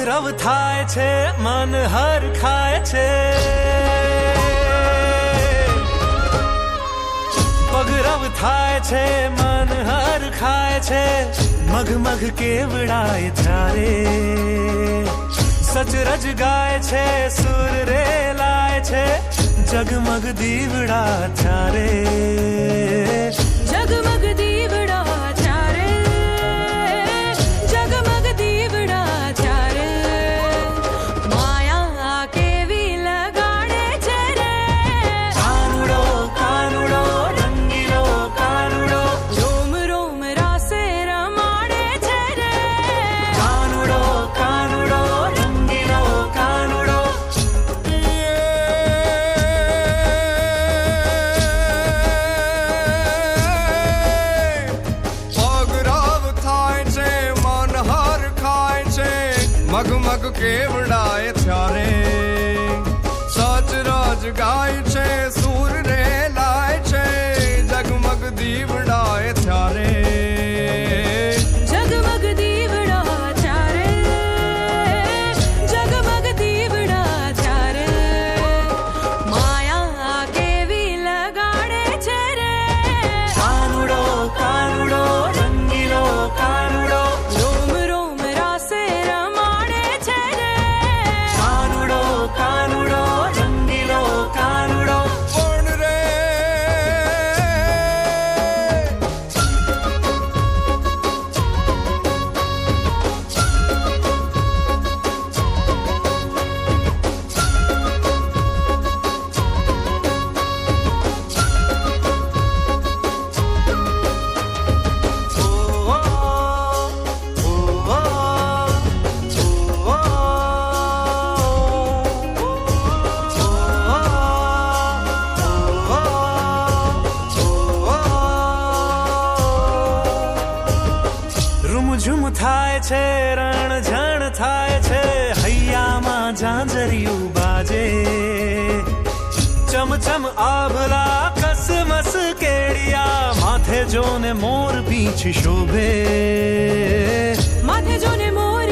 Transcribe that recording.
રવ થાય છે મન હર ખાય છે પગ રવ થાય છે મન હર ખાય છે મગ મગ કેવડાય ત્યારે સચરજ ગાય છે સુર રે લાય છે જગમગ દીવડા ત્યારે જગમગ દીવડા ચારે જગમગ દીવડા ચારે માયા કેવી લગાડે છે રે કાનુડો કાનુડો રંગીલો કાનુડો રોમ રોમ રાસે રમાડે છે રે કાનુડો કાનુડો રંગીલો કાનુડો પગરવ થાય છે મન હર ખાય છે મગ મગ કેવડાય ત્યારે સચરજ ગાય છે સુર રે લાય છે જગમગ દીવડાય ત્યારે જગમગ દીવડા ચારે જગમગ દીવડા ચારે માયા કેવી લગાડે છે રે કાનુડો કાનુડો રંગીલો કાનુડો રોમ રોમ રાસે રમાડે છે રે કાનુડો કાનુડો રંગીલો કાનુડો પણ રે રૂમઝુમ થાય છે રણ ઝણ થાય છે હૈયામાં ઝાંઝરિયું બાજે ચમચમ આભલા કસમસ કેડિયા માથે જોને મોર પીંછ શોભે માથે જોને મોર